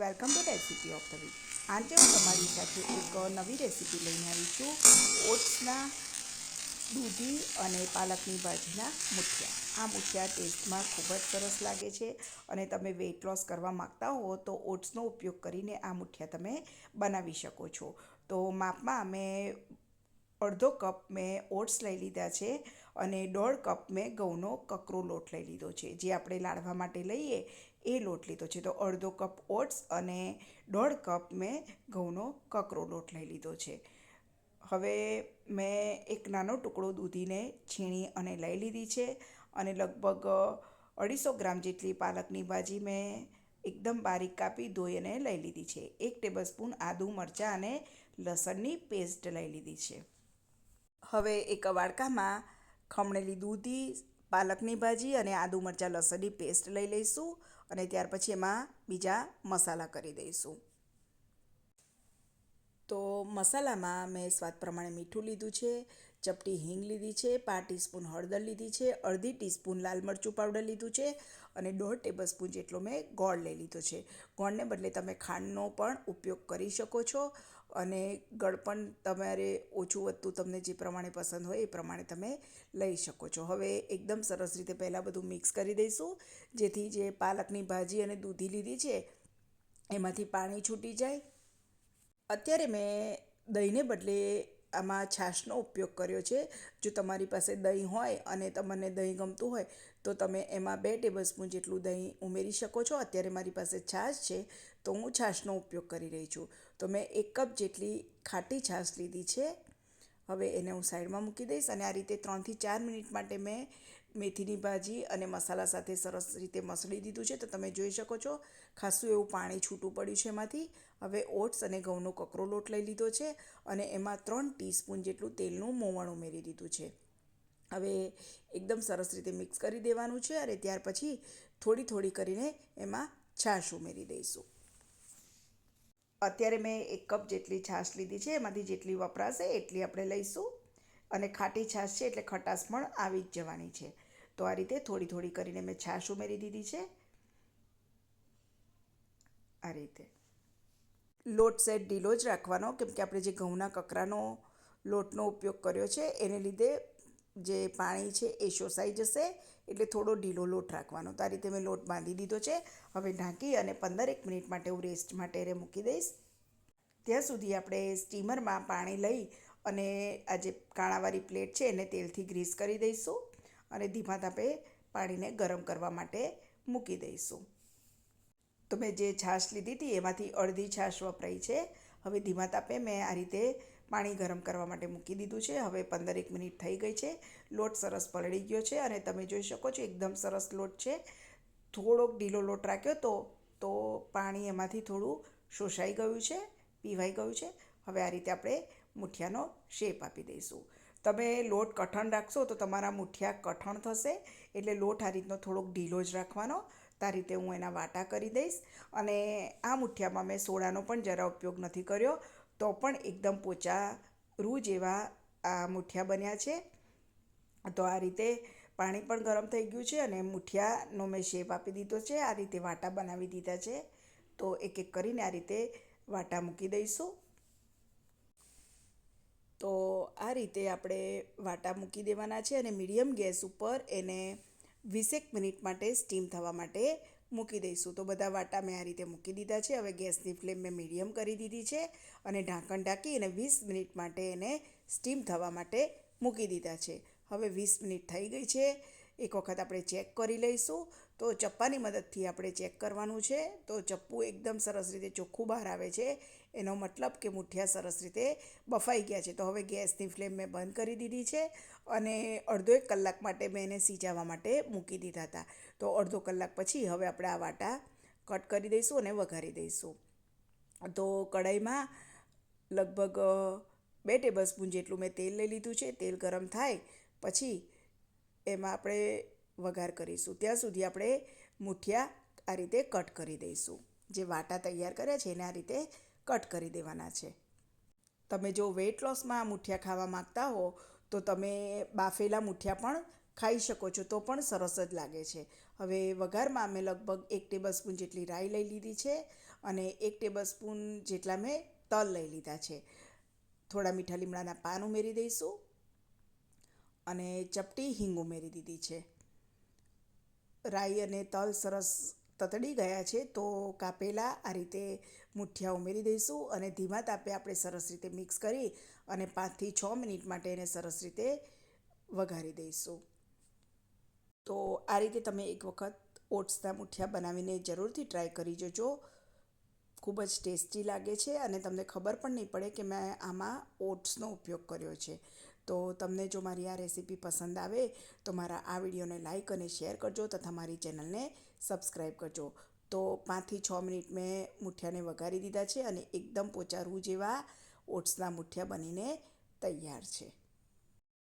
Welcome to recipe of the week. આજે હું તમારી સાથે એક નવી રેસીપી લઈને આવી છું. ઓટ્સના દૂધી અને પાલકની ભાજીના મુઠિયા. આ મુઠિયા ટેસ્ટમાં ખૂબ જ સરસ લાગે છે અને તમે વેઇટ લોસ કરવા માગતા હો તો ઓટ્સનો ઉપયોગ કરીને આ મુઠિયા તમે બનાવી શકો છો. તો માપમાં મેં અડધો કપ મેં ઓટ્સ લઈ લીધા છે અને 1.5 કપ મેં ઘઉંનો કકરો લોટ લઈ લીધો છે. જે આપણે લાડવા માટે લઈએ એ લોટ લીધો છે. તો અડધો કપ ઓટ્સ અને 1.5 કપ મેં ઘઉંનો કકરો લોટ લઈ લીધો છે. હવે મેં એક નાનો ટુકડો દૂધીને છીણી અને લઈ લીધી છે અને લગભગ 250 ગ્રામ જેટલી પાલકની ભાજી મેં એકદમ બારીક કાપી ધોઈ અને લઈ લીધી છે. 1 ટેબલસ્પૂન આદું મરચાં અને લસણની પેસ્ટ લઈ લીધી છે. હવે એક વાડકામાં ખમણેલી દૂધી, પાલકની ભાજી અને આદું મરચાં લસણની પેસ્ટ લઈ લઈશું અને ત્યાર પછી એમાં બીજા મસાલા કરી દઈશું. તો મસાલામાં મેં સ્વાદ પ્રમાણે મીઠું લીધું છે, ચપટી હિંગ લીધી છે, 5 ટીસ્પૂન હળદર લીધી છે, અડધી ટીસ્પૂન લાલ મરચું પાવડર લીધું છે અને 1.5 ટેબલસ્પૂન જેટલો મેં ગોળ લઈ લીધો છે. ગોળને બદલે તમે ખાંડનો પણ ઉપયોગ કરી શકો છો અને ગળપણ તમારે ઓછું વધતું તમને જે પ્રમાણે પસંદ હોય એ પ્રમાણે તમે લઈ શકો છો. હવે એકદમ સરસ રીતે પહેલાં બધું મિક્સ કરી દઈશું જેથી જે પાલકની ભાજી અને દૂધી લીધી છે એમાંથી પાણી છૂટી જાય. અત્યારે મેં દહીંને બદલે આમાં છાશનો ઉપયોગ કર્યો છે. જો તમારી પાસે દહીં હોય અને તમને દહીં ગમતું હોય તો તમે એમાં 2 ટેબલસ્પૂન જેટલું દહીં ઉમેરી શકો છો. અત્યારે મારી પાસે છાશ છે તો હું છાશનો ઉપયોગ કરી રહી છું. તો મેં 1 કપ જેટલી ખાટી છાશ લીધી છે. હવે એને હું સાઈડમાં મૂકી દઈશ અને આ રીતે 3 થી 4 મિનિટ માટે મેં મેથીની ભાજી અને મસાલા સાથે સરસ રીતે મસળી દીધું છે. તો તમે જોઈ શકો છો ખાસું એવું પાણી છૂટું પડ્યું છે એમાંથી. હવે ઓટ્સ અને ઘઉંનો કકરો લોટ લઈ લીધો છે અને એમાં 3 ટીસ્પૂન જેટલું તેલનું મોવણ ઉમેરી દીધું છે. હવે એકદમ સરસ રીતે મિક્સ કરી દેવાનું છે અને ત્યાર પછી થોડી થોડી કરીને એમાં છાશ ઉમેરી દઈશું. અત્યારે મેં 1 કપ જેટલી છાશ લીધી છે. એમાંથી જેટલી વપરાશે એટલી આપણે લઈશું અને ખાટી છાશ છે એટલે ખટાશ પણ આવી જ જવાની છે. તો આ રીતે થોડી થોડી કરીને મેં છાશ ઉમેરી દીધી છે. આ રીતે લોટ સેટ ઢીલો જ રાખવાનો કેમ કે આપણે જે ઘઉંના કકરાનો લોટનો ઉપયોગ કર્યો છે એને લીધે જે પાણી છે એ શોષાઈ જશે એટલે થોડો ઢીલો લોટ રાખવાનો. તો આ રીતે મેં લોટ બાંધી દીધો છે. હવે ઢાંકી અને 15 મિનિટ માટે હું રેસ્ટ માટે એને મૂકી દઈશ. ત્યાં સુધી આપણે સ્ટીમરમાં પાણી લઈ અને આ જે કાણાવાળી પ્લેટ છે એને તેલથી ગ્રીસ કરી દઈશું અને ધીમા તાપે પાણીને ગરમ કરવા માટે મૂકી દઈશું. તો મેં જે છાશ લીધી હતી એમાંથી અડધી છાશ વપરાઈ છે. હવે ધીમા તાપે મેં આ રીતે પાણી ગરમ કરવા માટે મૂકી દીધું છે. હવે 15 મિનિટ થઈ ગઈ છે. લોટ સરસ પલળી ગયો છે અને તમે જોઈ શકો છો એકદમ સરસ લોટ છે. થોડોક ઢીલો લોટ રાખ્યો તો પાણી એમાંથી થોડું શોષાઈ ગયું છે, પીવાઈ ગયું છે. હવે આ રીતે આપણે મુઠિયાનો શેપ આપી દઈશું. તમે લોટ કઠણ રાખશો તો તમારા મુઠિયા કઠણ થશે એટલે લોટ આ રીતનો થોડોક ઢીલો જ રાખવાનો. તો આ રીતે હું એના વાટા કરી દઈશ અને આ મુઠિયામાં મેં સોડાનો પણ જરા ઉપયોગ નથી કર્યો તો પણ એકદમ પોચા રૂ જેવા આ મુઠિયા બન્યા છે. તો આ રીતે પાણી પણ ગરમ થઈ ગયું છે અને મુઠિયાનો મેં શેપ આપી દીધો છે. આ રીતે વાટા બનાવી દીધા છે. તો એક એક કરીને આ રીતે વાટા મૂકી દઈશું. તો આ રીતે આપણે વાટા મૂકી દેવાના છે અને મીડિયમ ગેસ ઉપર એને 20 મિનિટ માટે સ્ટીમ થવા માટે મૂકી દઈશું. તો બધા વાટા મેં આ રીતે મૂકી દીધા છે. હવે ગેસની ફ્લેમ મેં મીડિયમ કરી દીધી છે અને ઢાંકણ ઢાંકી અને 20 મિનિટ માટે એને સ્ટીમ થવા માટે મૂકી દીધા છે. હવે 20 મિનિટ થઈ ગઈ છે. એક વખત આપણે ચેક કરી લઈશું. તો ચપ્પાની મદદથી આપણે ચેક કરવાનું છે. તો ચપ્પુ એકદમ સરસ રીતે ચોખ્ખું બહાર આવે છે એનો મતલબ કે મુઠિયા સરસ રીતે બફાઈ ગયા છે. તો હવે ગેસની ફ્લેમ મેં બંધ કરી દીધી છે અને અડધો 1 કલાક માટે મેં એને સિજાવવા માટે મૂકી દીધા હતા. તો અડધો કલાક પછી હવે આપણે આ વાટા કટ કરી દઈશું અને વઘારી દઈશું. તો કઢાઈમાં લગભગ 2 ટેબલસ્પૂન જેટલું મેં તેલ લઈ લીધું છે. તેલ ગરમ થાય પછી એમાં આપણે વઘાર કરીશું. ત્યાં સુધી આપણે મુઠિયા આ રીતે કટ કરી દઈશું. જે વાટા તૈયાર કર્યા છે એને આ રીતે કટ કરી દેવાના છે. તમે જો વેઇટ લોસમાં મુઠિયા ખાવા માગતા હો તો તમે બાફેલા મુઠિયા પણ ખાઈ શકો છો તો પણ સરસ જ લાગે છે. હવે વઘારમાં મેં લગભગ 1 ટેબલસ્પૂન જેટલી રાઈ લઈ લીધી છે અને 1 ટેબલસ્પૂન જેટલા મેં તલ લઈ લીધા છે. થોડા મીઠા લીમડાના પાન ઉમેરી દઈશું અને ચપટી હિંગ ઉમેરી દીધી છે. રાઈ અને તલ સરસ તતડી ગયા છે તો કાપેલા આ રીતે મુઠિયા ઉમેરી દઈશું અને ધીમા તાપે આપણે સરસ રીતે મિક્સ કરી અને 5 થી 6 મિનિટ માટે એને સરસ રીતે વઘારી દઈશું. તો આ રીતે તમે એક વખત ઓટ્સના મુઠિયા બનાવીને જરૂરથી ટ્રાય કરી જોજો. ખૂબ જ ટેસ્ટી લાગે છે અને તમને ખબર પણ નહીં પડે કે મેં આમાં ઓટ્સનો ઉપયોગ કર્યો છે. તો તમને જો મારી આ રેસીપી પસંદ આવે તો મારા આ વિડીયોને લાઇક અને શેર કરજો તથા મારી ચેનલને સબસ્ક્રાઈબ કરજો. તો 5 થી 6 મિનિટ મેં મુઠિયાને વઘારી દીધા છે અને એકદમ પોચા રૂ જેવા ઓટ્સના મુઠિયા બનીને તૈયાર છે.